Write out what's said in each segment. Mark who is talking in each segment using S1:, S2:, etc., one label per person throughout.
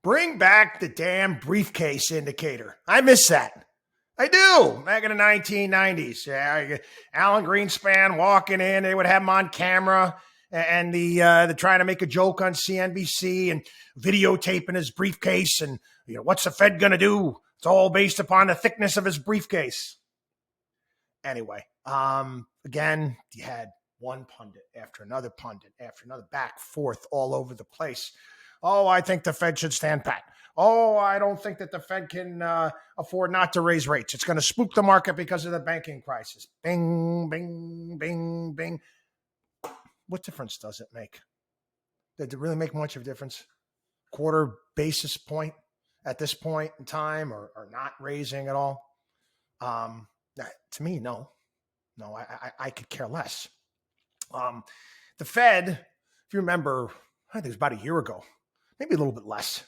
S1: Bring back the damn briefcase indicator. I miss that. I do. Back in the 1990s. Yeah, Alan Greenspan walking in, they would have him on camera and the trying to make a joke on CNBC and videotaping his briefcase and what's the Fed going to do? It's all based upon the thickness of his briefcase. Anyway, again, you had one pundit after another back, forth, all over the place. Oh, I think the Fed should stand pat. Oh, I don't think that the Fed can afford not to raise rates. It's going to spook the market because of the banking crisis. Bing, bing, bing, bing. What difference does it make? Did it really make much of a difference? Quarter basis point at this point in time or not raising at all? To me, no. I could care less. The Fed, if you remember, I think it was about a year ago, maybe a little bit less.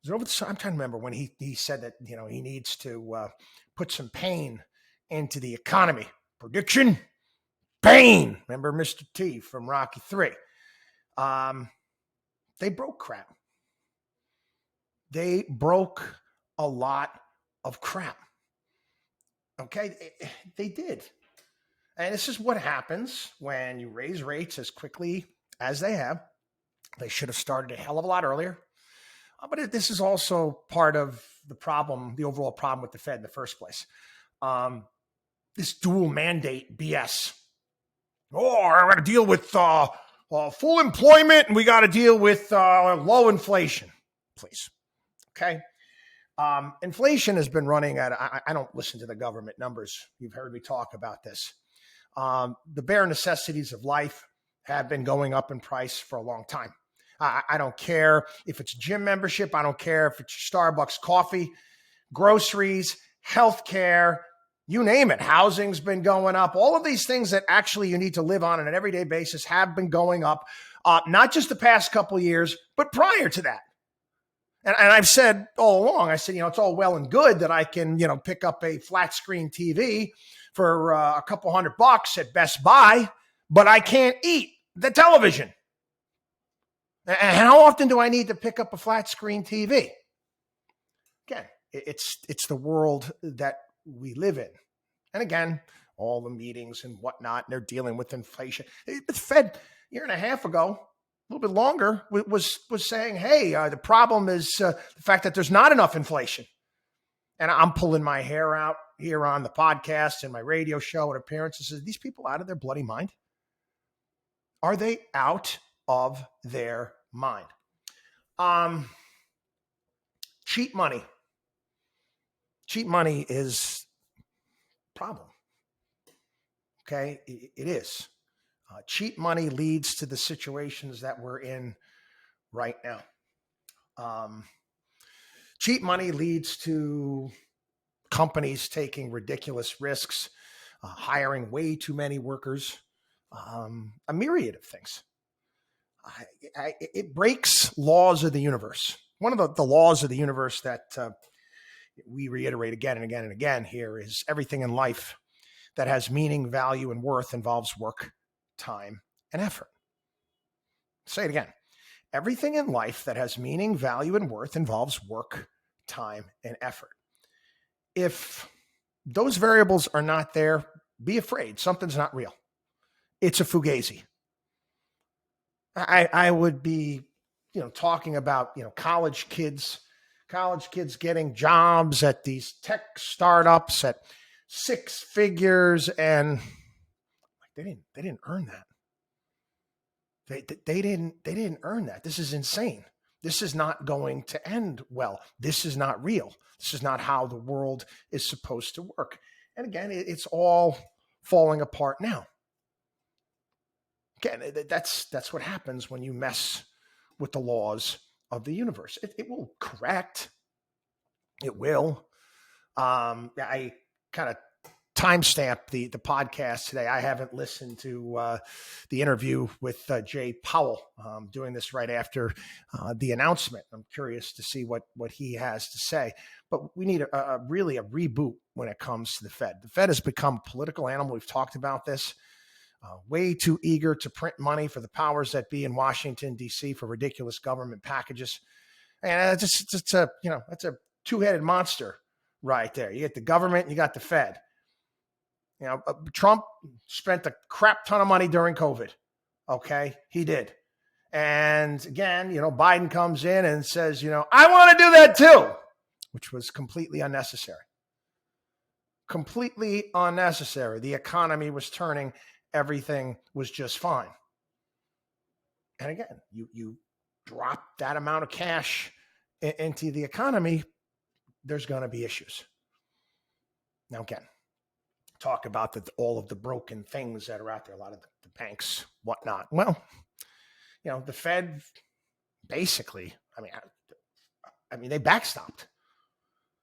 S1: I'm trying to remember when he said that, he needs to put some pain into the economy. Prediction, pain. Remember Mr. T from Rocky III. They broke crap. They broke a lot of crap. Okay, they did. And this is what happens when you raise rates as quickly as they have. They should have started a hell of a lot earlier. But this is also part of the problem, the overall problem with the Fed in the first place. This dual mandate BS. Oh, I got to deal with full employment and we got to deal with low inflation. Please. Okay. Inflation has been running at, I don't listen to the government numbers. You've heard me talk about this. The bare necessities of life have been going up in price for a long time. I don't care if it's gym membership. I don't care if it's Starbucks coffee, groceries, healthcare, you name it. Housing's been going up. All of these things that actually you need to live on an everyday basis have been going up, not just the past couple of years, but prior to that. And I've said all along, I said, it's all well and good that I can, pick up a flat screen TV for a couple $100 at Best Buy, but I can't eat the television. And how often do I need to pick up a flat screen TV? Again, it's the world that we live in. And again, all the meetings and whatnot, and they're dealing with inflation. The Fed, a year and a half ago, a little bit longer, was saying, hey, the problem is the fact that there's not enough inflation. And I'm pulling my hair out here on the podcast and my radio show and appearances. Are these people out of their bloody mind? Are they out of their mind? Cheap money. Cheap money is a problem. Okay, it is. Cheap money leads to the situations that we're in right now. Cheap money leads to companies taking ridiculous risks, hiring way too many workers, a myriad of things. It breaks laws of the universe. One of the laws of the universe that we reiterate again and again and again here is everything in life that has meaning, value, and worth involves work, time, and effort. Say it again. Everything in life that has meaning, value, and worth involves work, time, and effort. If those variables are not there, be afraid. Something's not real. It's a fugazi. I would be, talking about, college kids getting jobs at these tech startups at six figures, and they didn't earn that. They didn't earn that. This is insane. This is not going to end well. This is not real. This is not how the world is supposed to work. And again, it's all falling apart now. Again, that's what happens when you mess with the laws of the universe. It will correct. It will. I kind of timestamp the podcast today. I haven't listened to the interview with Jay Powell. Doing this right after the announcement. I'm curious to see what he has to say. But we need really a reboot when it comes to the Fed. The Fed has become a political animal. We've talked about this. Way too eager to print money for the powers that be in Washington, D.C. for ridiculous government packages. And it's a, that's a two-headed monster right there. You get the government, and you got the Fed. Trump spent a crap ton of money during COVID. Okay, he did. And again, Biden comes in and says, I want to do that too, which was completely unnecessary. Completely unnecessary. The economy was turning. Everything was just fine. And again, you drop that amount of cash into the economy, there's going to be issues. Now, again, talk about all of the broken things that are out there, a lot of the banks, whatnot. Well, the Fed basically, they backstopped.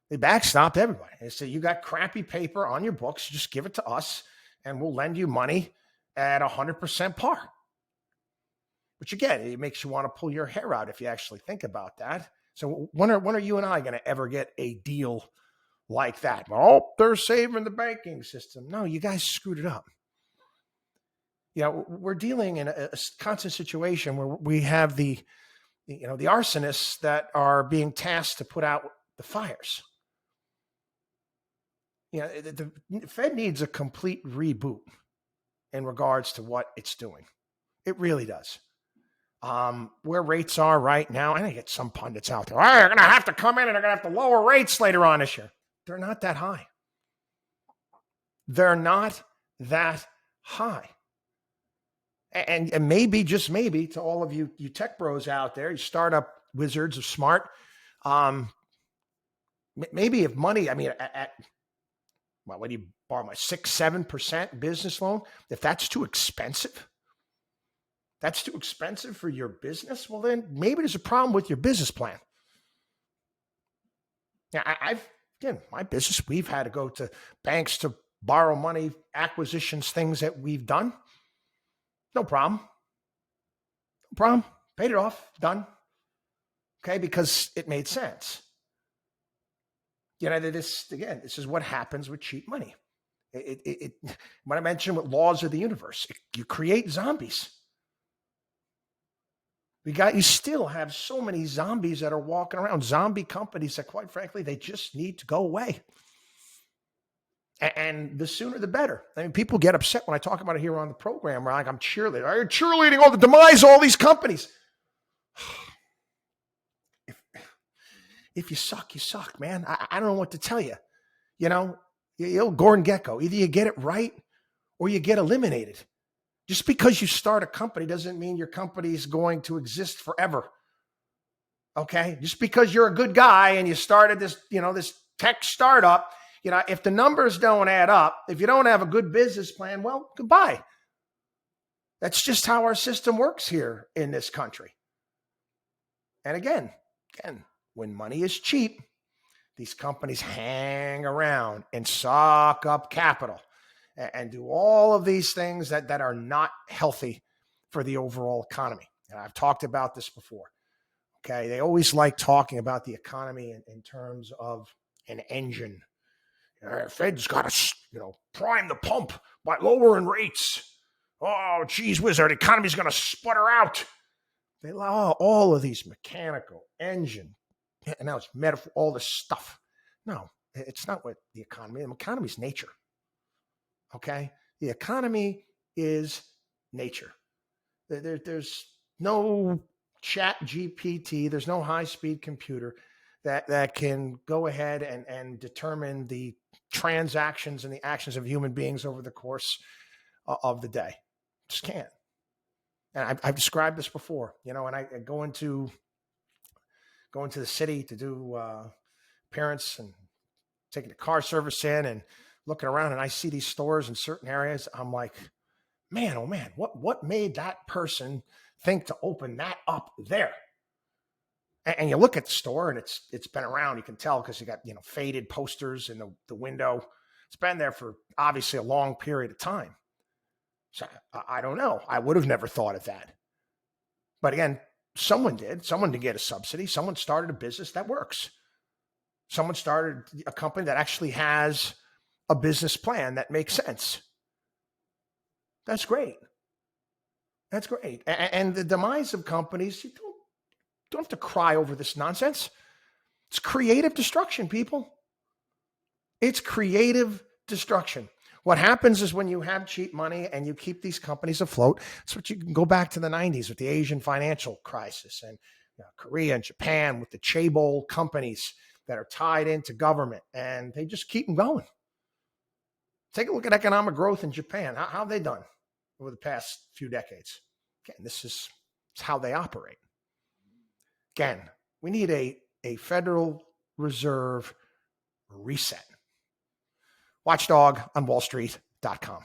S1: They backstopped everybody. They said, you got crappy paper on your books, just give it to us and we'll lend you money at 100% par. Which again, it makes you want to pull your hair out if you actually think about that. So when are you and I going to ever get a deal like that? Well, they're saving the banking system. No, you guys screwed it up. We're dealing in a constant situation where we have the arsonists that are being tasked to put out the fires. The Fed needs a complete reboot in regards to what it's doing. It really does. Where rates are right now, I think it's some pundits out there. They're going to have to come in and they're going to have to lower rates later on this year. They're not that high. They're not that high. And maybe, just maybe, to all of you tech bros out there, you startup wizards of smart, maybe if money, what do you borrow, my 6-7% business loan? If that's too expensive, for your business, well, then maybe there's a problem with your business plan. Now, my business, we've had to go to banks to borrow money, acquisitions, things that we've done. No problem. Paid it off. Done. Okay, because it made sense. This is what happens with cheap money. What I mentioned with laws of the universe, you create zombies. You still have so many zombies that are walking around, zombie companies that, quite frankly, they just need to go away. And the sooner the better. People get upset when I talk about it here on the program. Like, I'm cheerleading. I'm cheerleading all the demise of all these companies. If you suck, you suck, man. I don't know what to tell you. Gordon Gekko, either you get it right or you get eliminated. Just because you start a company doesn't mean your company is going to exist forever. Okay? Just because you're a good guy and you started this, this tech startup, if the numbers don't add up, if you don't have a good business plan, well, goodbye. That's just how our system works here in this country. And again, when money is cheap, these companies hang around and suck up capital and do all of these things that are not healthy for the overall economy. And I've talked about this before. Okay, they always like talking about the economy in terms of an engine. Fed's got to, prime the pump by lowering rates. Oh, geez whiz, the economy's going to sputter out. They allow all of these mechanical engine, and now it's metaphor, all this stuff. No, it's not what the economy is nature. Okay? The economy is nature. There's no chat GPT. There's no high-speed computer that can go ahead and determine the transactions and the actions of human beings over the course of the day. Just can't. And I've described this before, and I go into the city to do appearance and taking the car service in and looking around, and I see these stores in certain areas. I'm like, man, oh man, what made that person think to open that up there? And you look at the store, and it's been around. You can tell because you got faded posters in the window. It's been there for obviously a long period of time. So I don't know. I would have never thought of that. But again, someone did. Someone did get a subsidy. Someone started a business that works. Someone started a company that actually has a business plan that makes sense. That's great. That's great. And the demise of companies, Don't have to cry over this nonsense. It's creative destruction, people. It's creative destruction. What happens is when you have cheap money and you keep these companies afloat, it's what you can go back to the 90s with the Asian financial crisis and Korea and Japan with the chaebol companies that are tied into government, and they just keep them going. Take a look at economic growth in Japan. How have they done over the past few decades? Again, this is how they operate. Again, we need a Federal Reserve reset. WatchDog on WallStreet.com.